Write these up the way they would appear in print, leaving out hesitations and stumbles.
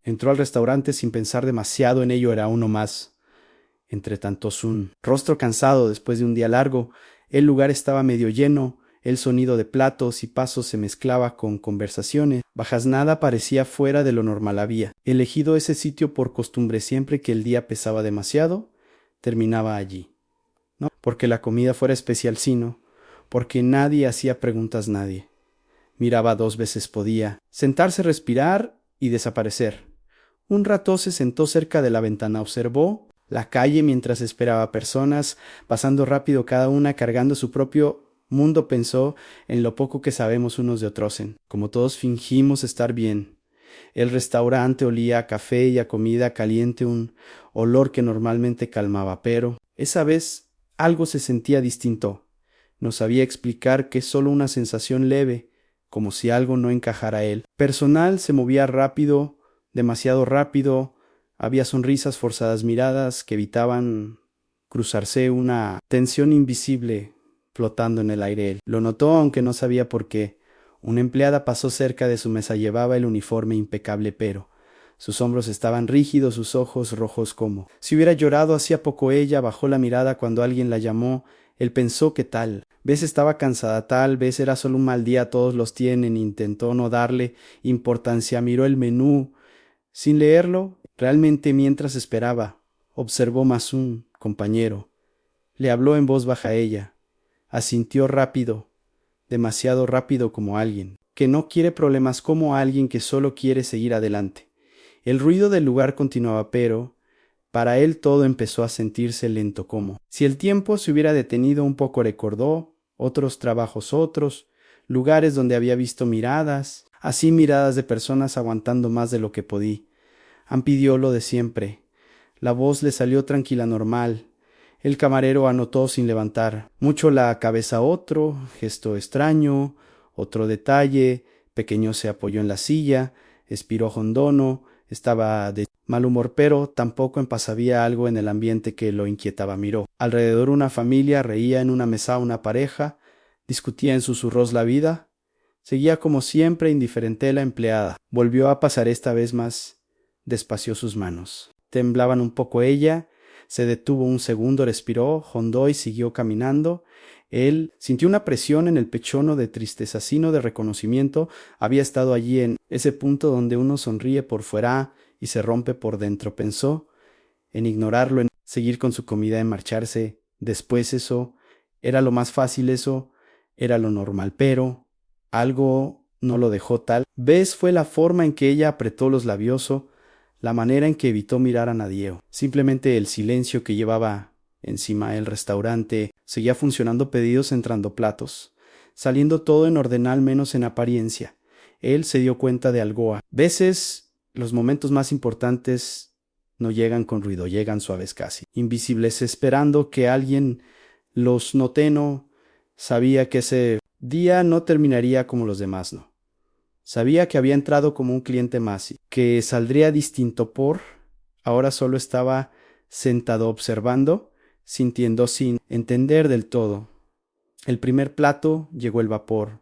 Entró al restaurante sin pensar demasiado en ello, era uno más. Entre tantos un rostro cansado después de un día largo, el lugar estaba medio lleno, el sonido de platos y pasos se mezclaba con conversaciones, bajas nada parecía fuera de lo normal. Había elegido ese sitio por costumbre siempre que el día pesaba demasiado, terminaba allí. No porque la comida fuera especial, sino porque nadie hacía preguntas nadie. Miraba 2 veces podía, sentarse, respirar y desaparecer. Un rato se sentó cerca de la ventana, observó la calle mientras esperaba personas, pasando rápido cada una cargando su propio mundo. Pensó en lo poco que sabemos unos de otros, como todos fingimos estar bien. El restaurante olía a café y a comida caliente, un olor que normalmente calmaba, pero esa vez algo se sentía distinto. No sabía explicar que solo una sensación leve, como si algo no encajara a él. Personal se movía rápido, demasiado rápido. Había sonrisas forzadas, miradas que evitaban cruzarse, una tensión invisible flotando en el aire. Él lo notó, aunque no sabía por qué. Una empleada pasó cerca de su mesa, llevaba el uniforme impecable, pero sus hombros estaban rígidos, sus ojos rojos como si hubiera llorado hacía poco. Ella bajó la mirada cuando alguien la llamó. Él pensó que tal vez estaba cansada, tal vez era solo un mal día, todos los tienen. Intentó no darle importancia, miró el menú sin leerlo. Realmente, mientras esperaba, observó más un compañero. Le habló en voz baja a ella. Asintió rápido, demasiado rápido, como alguien que no quiere problemas, como alguien que solo quiere seguir adelante. El ruido del lugar continuaba, pero para él todo empezó a sentirse lento, como si el tiempo se hubiera detenido un poco. Recordó otros trabajos, otros lugares donde había visto miradas, así miradas de personas aguantando más de lo que podía. Pidió lo de siempre. La voz le salió tranquila, normal. El camarero anotó sin levantar mucho la cabeza. Otro gesto extraño, otro detalle pequeño. Se apoyó en la silla, expiró hondono. Estaba de mal humor, pero tampoco había algo en el ambiente que lo inquietaba. Miró alrededor. Una familia reía en una mesa, una pareja discutía en susurros la vida. Seguía como siempre indiferente la empleada. Volvió a pasar, esta vez más despació. Sus manos temblaban un poco. Ella se detuvo un segundo, respiró hondo y siguió caminando. Él sintió una presión en el pecho, no de tristeza, sino de reconocimiento. Había estado allí, en ese punto donde uno sonríe por fuera y se rompe por dentro. Pensó en ignorarlo, en seguir con su comida, en marcharse después. Eso era lo más fácil, eso era lo normal, pero algo no lo dejó. Tal vez fue la forma en que ella apretó los labios, la manera en que evitó mirar a nadie, simplemente el silencio que llevaba encima. El restaurante seguía funcionando, pedidos entrando, platos saliendo, todo en orden, al menos en apariencia. Él se dio cuenta de algo. A veces los momentos más importantes no llegan con ruido, llegan suaves, casi invisibles, esperando que alguien los note. No sabía que ese día no terminaría como los demás, no. Sabía que había entrado como un cliente más y que saldría distinto. Por ahora solo estaba sentado observando, sintiendo sin entender del todo. El primer plato llegó, el vapor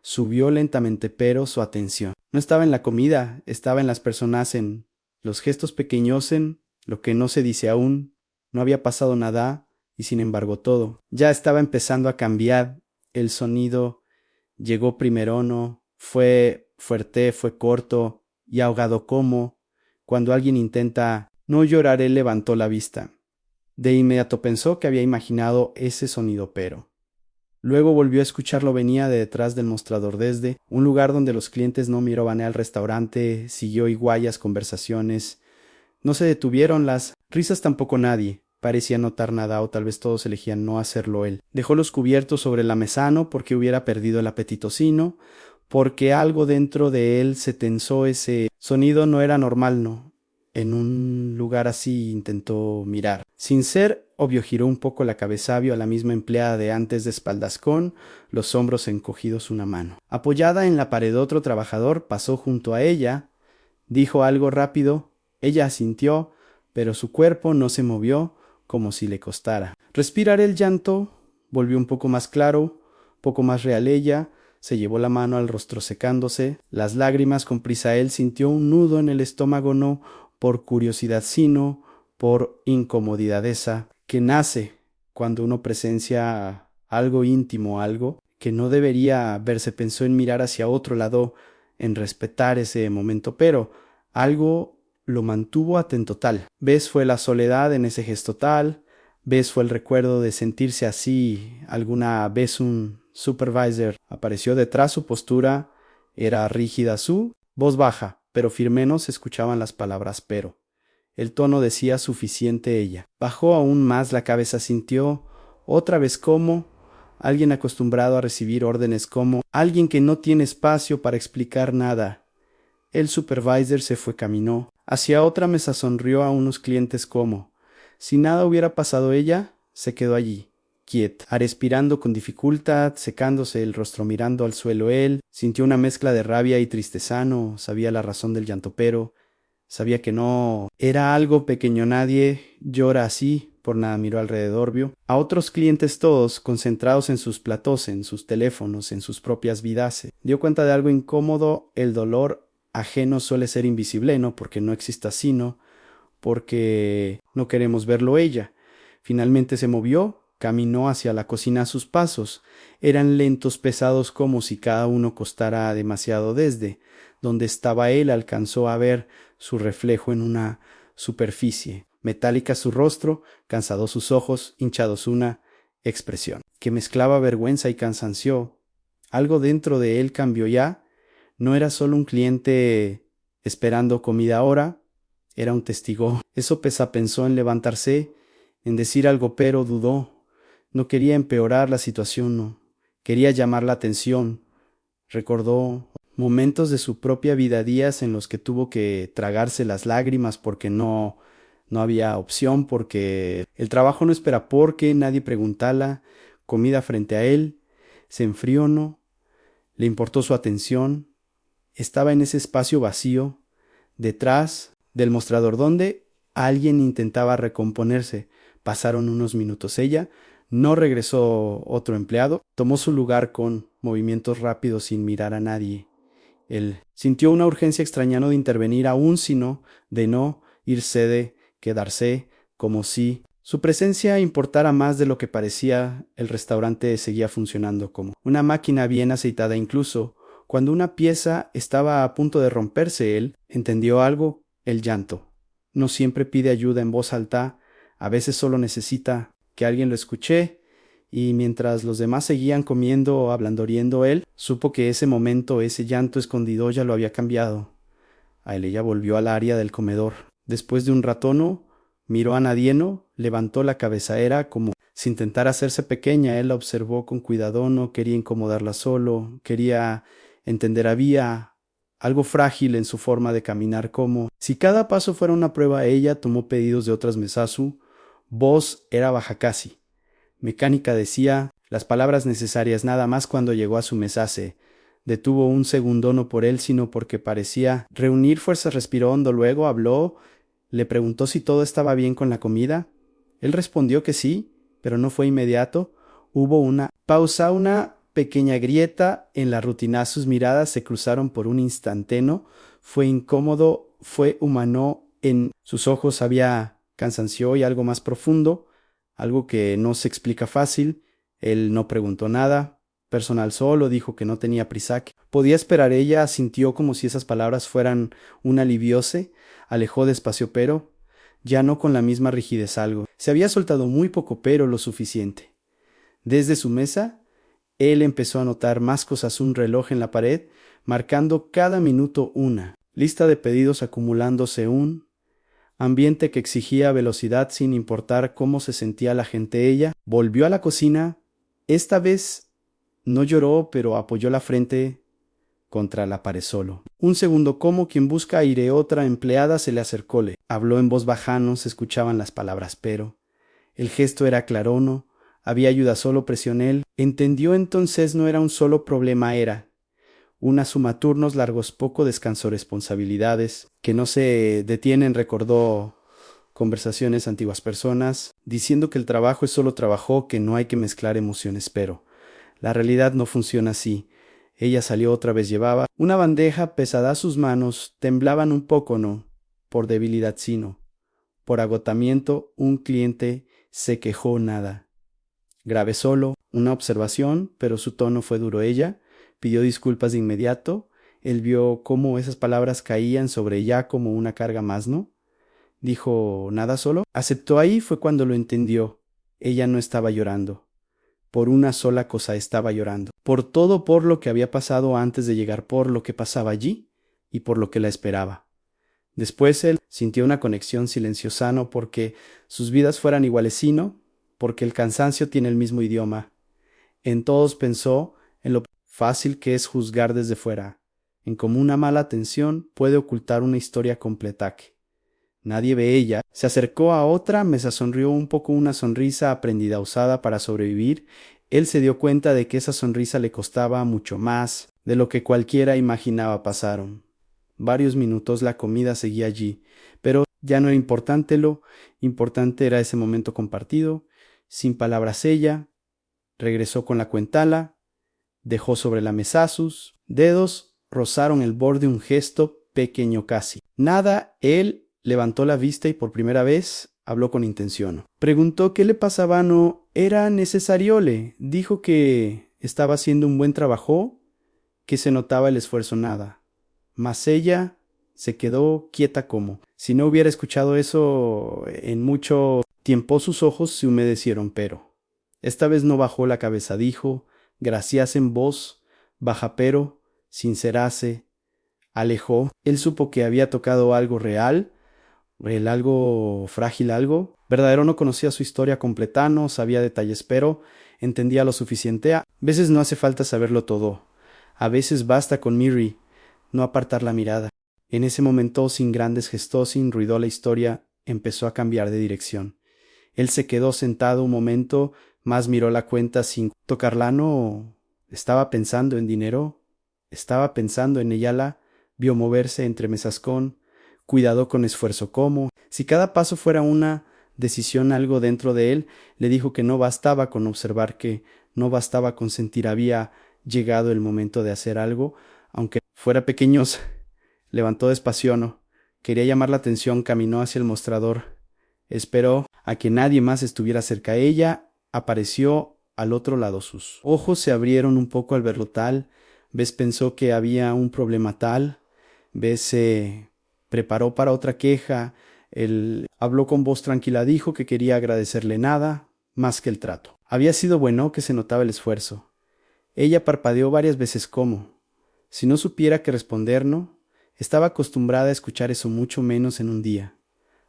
subió lentamente, pero su atención no estaba en la comida, estaba en las personas, en los gestos pequeños, en lo que no se dice aún. No había pasado nada y sin embargo todo ya estaba empezando a cambiar. El sonido llegó primero, no fue fuerte, fue corto y ahogado, como cuando alguien intenta no llorar. Él levantó la vista. De inmediato pensó que había imaginado ese sonido, pero luego volvió a escucharlo. Venía de detrás del mostrador, desde un lugar donde los clientes no miraban al restaurante. Siguió igual las conversaciones. No se detuvieron las risas tampoco. Nadie parecía notar nada, o tal vez todos elegían no hacerlo. Él dejó los cubiertos sobre la mesa, no porque hubiera perdido el apetito, sino porque algo dentro de él se tensó. Ese sonido no era normal, no. En un lugar así intentó mirar. Sin ser obvio, giró un poco la cabeza, vio a la misma empleada de antes, de espaldas, con los hombros encogidos, una mano apoyada en la pared. Otro trabajador pasó junto a ella, dijo algo rápido. Ella asintió, pero su cuerpo no se movió, como si le costara respirar. El llanto volvió un poco más claro, poco más real. Ella se llevó la mano al rostro secándose, las lágrimas con prisa él sintió un nudo en el estómago no por curiosidad sino por incomodidad esa que nace cuando uno presencia algo íntimo, algo que no debería verse. Pensó en mirar hacia otro lado, en respetar ese momento, pero algo lo mantuvo atento tal. Vez fue la soledad en ese gesto tal, vez fue el recuerdo de sentirse así. Alguna vez un supervisor apareció detrás, su postura era rígida, su voz baja, pero firme no se escuchaban las palabras pero. El tono decía suficiente ella. Bajó aún más la cabeza, sintió otra vez como alguien acostumbrado a recibir órdenes, como alguien que no tiene espacio para explicar nada. El supervisor se fue, caminó hacia otra mesa, sonrió a unos clientes como si nada hubiera pasado. Ella se quedó allí, quieta, respirando con dificultad, secándose el rostro, mirando al suelo. Él sintió una mezcla de rabia y tristeza, no sabía la razón del llanto, pero sabía que no era algo pequeño. Nadie llora así por nada. Miró alrededor, vio a otros clientes todos concentrados en sus platós, en sus teléfonos, en sus propias vidas. Se dio cuenta de algo incómodo. El dolor ajeno suele ser invisible, no porque no exista, sino porque no queremos verlo. Ella finalmente se movió, caminó hacia la cocina. A sus pasos eran lentos, pesados, como si cada uno costara demasiado. Desde donde estaba él alcanzó a ver su reflejo en una superficie metálica, su rostro, cansado, sus ojos hinchados, una expresión que mezclaba vergüenza y cansancio. Algo dentro de él cambió ya. No era solo un cliente esperando comida ahora, era un testigo. Eso pensó en levantarse, en decir algo, pero dudó. No quería empeorar la situación, no. Quería llamar la atención. Recordó momentos de su propia vida, días en los que tuvo que tragarse las lágrimas porque no había opción, porque el trabajo no espera, porque nadie preguntala, comida frente a él, se enfrió, no, le importó su atención. Estaba en ese espacio vacío, detrás del mostrador, donde alguien intentaba recomponerse. Pasaron unos minutos. Ella no regresó. Otro empleado tomó su lugar con movimientos rápidos sin mirar a nadie. Él sintió una urgencia extraña, no de intervenir aún, sino de no irse, de quedarse, como si su presencia importara más de lo que parecía. El restaurante seguía funcionando como una máquina bien aceitada. Incluso cuando una pieza estaba a punto de romperse, él entendió algo. El llanto no siempre pide ayuda en voz alta, a veces solo necesita que alguien lo escuche. Y mientras los demás seguían comiendo o hablando, riendo, él supo que ese momento, ese llanto escondido ya lo había cambiado. A él. Ella volvió al área del comedor. Después de un ratono, miró a nadie, no levantó la cabeza. Era como si intentara hacerse pequeña. Él la observó con cuidado, no quería incomodarla, solo quería entender. Había algo frágil en su forma de caminar, como si cada paso fuera una prueba. Ella tomó pedidos de otras mesas. Su voz era baja, casi mecánica, decía las palabras necesarias nada más. Cuando llegó a su mesa se detuvo un segundo, no por él, sino porque parecía reunir fuerzas. Respiró hondo, luego habló, le preguntó si todo estaba bien con la comida. Él respondió que sí, pero no fue inmediato. Hubo una pausa, una pequeña grieta en la rutina. Sus miradas se cruzaron por un instante. No fue incómodo, fue humano. En sus ojos había cansancio y algo más profundo, algo que no se explica fácil. Él no preguntó nada personal, solo dijo que no tenía prisa, que podía esperar. Ella sintió como si esas palabras fueran un alivio. Se alejó despacio, pero ya no con la misma rigidez. Algo se había soltado, muy poco, pero lo suficiente. Desde su mesa, él empezó a notar más cosas. Un reloj en la pared, marcando cada minuto, una lista de pedidos acumulándose, un ambiente que exigía velocidad sin importar cómo se sentía la gente. Ella volvió a la cocina. Esta vez no lloró, pero apoyó la frente contra la pared solo. Un segundo, como quien busca aire. Otra empleada se le acercó. Le habló en voz baja, no se escuchaban las palabras, pero el gesto era claro. No había ayuda, solo presión. Él entendió entonces, no era un solo problema, era una suma. Turnos largos, poco descanso, responsabilidades que no se detienen. Recordó conversaciones antiguas, personas diciendo que el trabajo es solo trabajo, que no hay que mezclar emociones, pero la realidad no funciona así. Ella salió otra vez, llevaba una bandeja pesada, sus manos temblaban un poco, no, por debilidad sino, por agotamiento. Un cliente se quejó, nada. Grave solo, una observación, pero su tono fue duro. Ella pidió disculpas de inmediato. Él vio cómo esas palabras caían sobre ella como una carga más, ¿no? Dijo, nada solo. Aceptó. Ahí fue cuando lo entendió. Ella no estaba llorando. Por una sola cosa estaba llorando. Por todo, por lo que había pasado antes de llegar, por lo que pasaba allí y por lo que la esperaba. Después él sintió una conexión silenciosa, no porque sus vidas fueran iguales, sino porque el cansancio tiene el mismo idioma. En todos pensó en lo fácil que es juzgar desde fuera, en cómo una mala atención puede ocultar una historia completa. Nadie ve ella. Se acercó a otra, Mesa sonrió un poco, una sonrisa aprendida, usada para sobrevivir. Él se dio cuenta de que esa sonrisa le costaba mucho más de lo que cualquiera imaginaba. Pasaron varios minutos, la comida seguía allí, pero ya no era importante lo importante era ese momento compartido. Sin palabras ella regresó con la cuentala, dejó sobre la mesa, sus dedos rozaron el borde, un gesto pequeño casi. Nada. Él levantó la vista y por primera vez habló con intención. Preguntó qué le pasaba. No era necesario. Le dijo que estaba haciendo un buen trabajo, que se notaba el esfuerzo. Nada. Mas ella se quedó quieta como si no hubiera escuchado eso en mucho tiempo. Sus ojos se humedecieron, pero esta vez no bajó la cabeza. Dijo, gracias, en voz baja pero sincerase. Alejó. Él supo que había tocado algo real, algo frágil, algo verdadero. No conocía su historia completa, no sabía detalles, pero entendía lo suficiente. A veces no hace falta saberlo todo. A veces basta con Miri no apartar la mirada. En ese momento, sin grandes gestos, sin ruido, la historia empezó a cambiar de dirección. Él se quedó sentado un momento, más miró la cuenta sin tocarla. No estaba pensando en dinero, estaba pensando en ella. La vio moverse entre mesas con cuidado, con esfuerzo, como si cada paso fuera una decisión. Algo dentro de él le dijo que no bastaba con observar, que no bastaba con sentir. Había llegado el momento de hacer algo, aunque fuera pequeños. Levantó despacio, no quería llamar la atención, caminó hacia el mostrador, esperó a que nadie más estuviera cerca. Ella apareció al otro lado. Sus ojos se abrieron un poco al verlo tal vez. Pensó que había un problema tal vez. Se preparó para otra queja. Él habló con voz tranquila, dijo que quería agradecerle nada más que el trato. Había sido bueno, que se notaba el esfuerzo. Ella parpadeó varias veces como si no supiera qué responder. No estaba acostumbrada a escuchar eso, mucho menos en un día.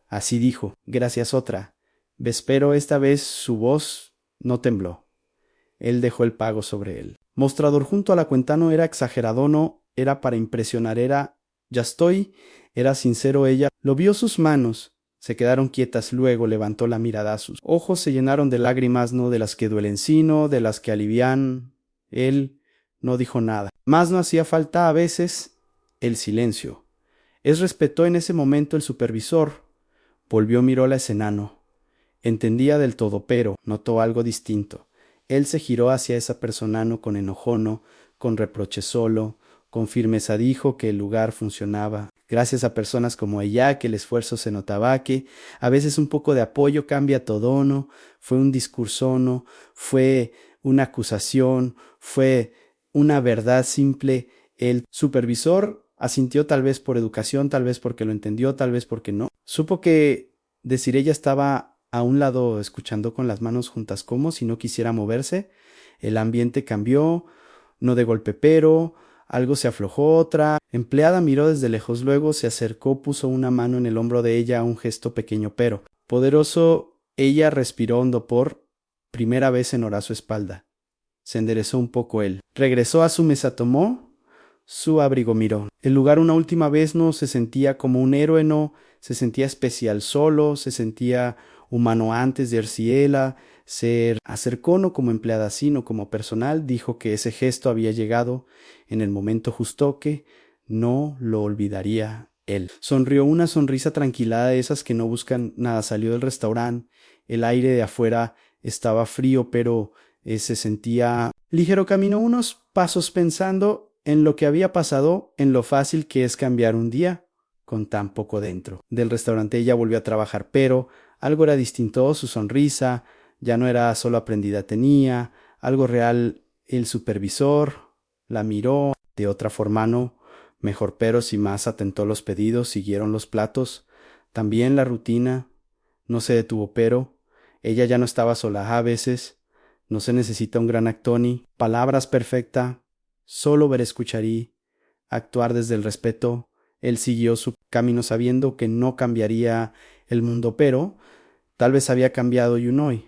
Así dijo, gracias otra vez, pero esta vez su voz no tembló. Él dejó el pago sobre el mostrador junto a la cuenta. No era exagerado, no era para impresionar, era ya estoy, era sincero. Ella lo vio, sus manos se quedaron quietas, luego levantó la mirada, sus ojos se llenaron de lágrimas, no de las que duelen, sino de las que alivian. Él no dijo nada, más no hacía falta. A veces el silencio respetó en ese momento el supervisor. Volvió, miró la escena, no entendía del todo, pero notó algo distinto. Él se giró hacia esa persona, no con enojo, no con reproche, solo con firmeza. Dijo que el lugar funcionaba gracias a personas como ella, que el esfuerzo se notaba, que a veces un poco de apoyo cambia todo. No fue un discurso, no fue una acusación, fue una verdad simple. El supervisor asintió, tal vez por educación, tal vez porque lo entendió, tal vez porque no. Supo que decir ella estaba a un lado escuchando con las manos juntas como si no quisiera moverse. El ambiente cambió, no de golpe, pero algo se aflojó. Otra empleada miró desde lejos, luego se acercó, puso una mano en el hombro de ella, un gesto pequeño pero poderoso. Ella respiró hondo por primera vez en hora. Su espalda se enderezó un poco. Él regresó a su mesa, tomó su abrigo, miró el lugar una última vez. No se sentía como un héroe, no se sentía especial, solo se sentía humano. Antes de Erciela se acercó, no como empleada sino como personal. Dijo que ese gesto había llegado en el momento justo, que no lo olvidaría. Él sonrió, una sonrisa tranquila, de esas que no buscan nada. Salió del restaurante. El aire de afuera estaba frío, pero se sentía ligero. Caminó unos pasos pensando en lo que había pasado, en lo fácil que es cambiar un día con tan poco dentro. Del restaurante ella volvió a trabajar, pero algo era distinto, su sonrisa ya no era solo aprendida, tenía algo real. El supervisor la miró de otra forma, no mejor, pero si más atentó los pedidos, siguieron los platos, también la rutina, no se detuvo, pero ella ya no estaba sola. A veces no se necesita un gran actor ni palabras perfecta, solo ver, escuchar y actuar desde el respeto. Él siguió su camino sabiendo que no cambiaría el mundo, pero tal vez había cambiado Yunoi.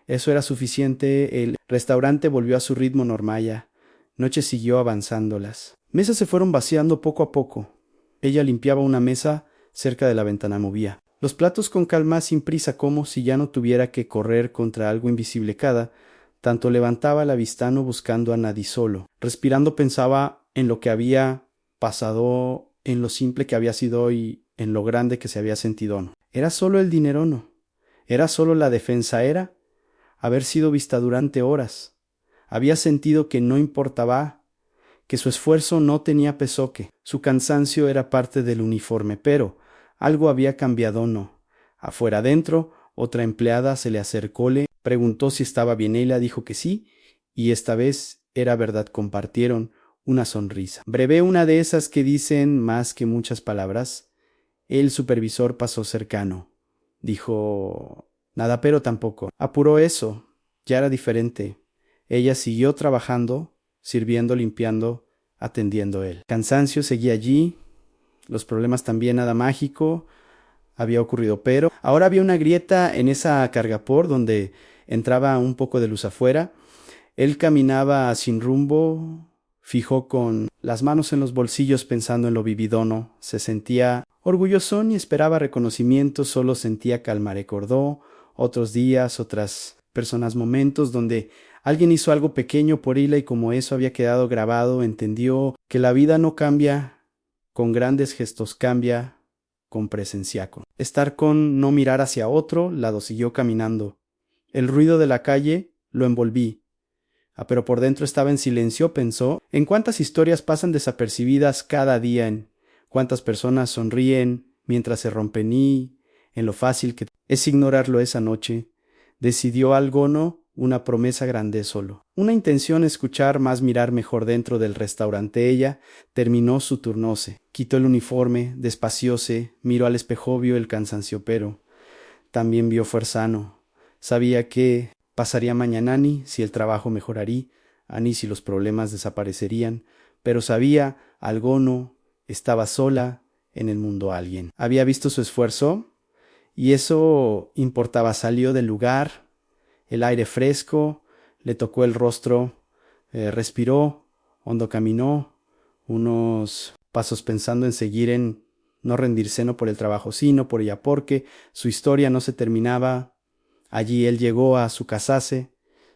Eso era suficiente. El restaurante volvió a su ritmo normal ya. Noche siguió avanzando. Las mesas se fueron vaciando poco a poco. Ella limpiaba una mesa cerca de la ventana, movía los platos con calma, sin prisa, como si ya no tuviera que correr contra algo invisible. Cada tanto levantaba la vista, no buscando a nadie, solo respirando, pensaba en lo que había pasado, en lo simple que había sido y en lo grande que se había sentido. No era solo el dinero, no era solo la defensa, era haber sido vista durante horas. Había sentido que no importaba, que su esfuerzo no tenía peso, que su cansancio era parte del uniforme, pero algo había cambiado. No. Afuera, adentro, otra empleada se le acercó, le preguntó si estaba bien. Ella dijo que sí, y esta vez era verdad. Compartieron una sonrisa breve, una de esas que dicen más que muchas palabras. El supervisor pasó cercano. Dijo nada, pero tampoco apuró eso. Ya era diferente. Ella siguió trabajando, sirviendo, limpiando, atendiendo. El cansancio seguía allí, los problemas también. Nada mágico había ocurrido, pero ahora había una grieta en esa cargapor donde entraba un poco de luz afuera. Él caminaba sin rumbo, fijo con las manos en los bolsillos, pensando en lo vivido. No se sentía orgulloso ni esperaba reconocimiento, solo sentía calma. Recordó otros días, otras personas, momentos donde alguien hizo algo pequeño por ella y como eso había quedado grabado, entendió que la vida no cambia con grandes gestos, cambia con presencia, con estar, con no mirar hacia otro lado. Siguió caminando. El ruido de la calle lo envolví. Pero por dentro estaba en silencio. Pensó en cuántas historias pasan desapercibidas cada día, en cuántas personas sonríen mientras se rompen y en lo fácil que es ignorarlo. Esa noche decidió algo, no una promesa grande, solo una intención: escuchar más, mirar mejor. Dentro del restaurante ella terminó su turno, se quitó el uniforme, despacióse, miró al espejo, vio el cansancio, pero también vio fuerza. No sabía qué pasaría mañana, ni si el trabajo mejoraría, ni si los problemas desaparecerían, pero sabía algo, no estaba sola en el mundo. Alguien había visto su esfuerzo y eso importaba. Salió del lugar, el aire fresco le tocó el rostro, respiró hondo, caminó unos pasos pensando en seguir, en no rendirse, no por el trabajo, sino por ella, porque su historia no se terminaba allí. Él llegó a su casa, se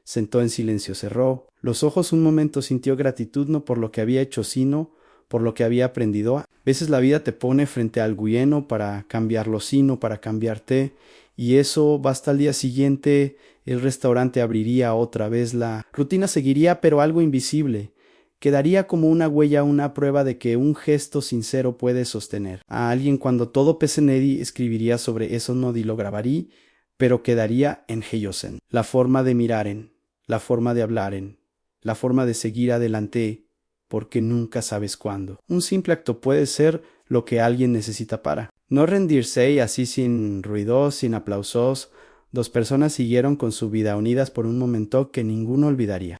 sentó en silencio, cerró los ojos un momento, sintió gratitud, no por lo que había hecho, sino por lo que había aprendido. A veces la vida te pone frente a algo lleno para cambiarlo, sino para cambiarte, y eso basta. Al día siguiente el restaurante abriría otra vez, la rutina seguiría, pero algo invisible quedaría como una huella, una prueba de que un gesto sincero puede sostener a alguien. Cuando todo pese en él, escribiría sobre eso, no lo grabaría, pero quedaría en Heyosen. La forma de mirar, en la forma de hablar, en la forma de seguir adelante, porque nunca sabes cuándo un simple acto puede ser lo que alguien necesita para no rendirse. Y así, sin ruidos, sin aplausos, dos personas siguieron con su vida, unidas por un momento que ninguno olvidaría.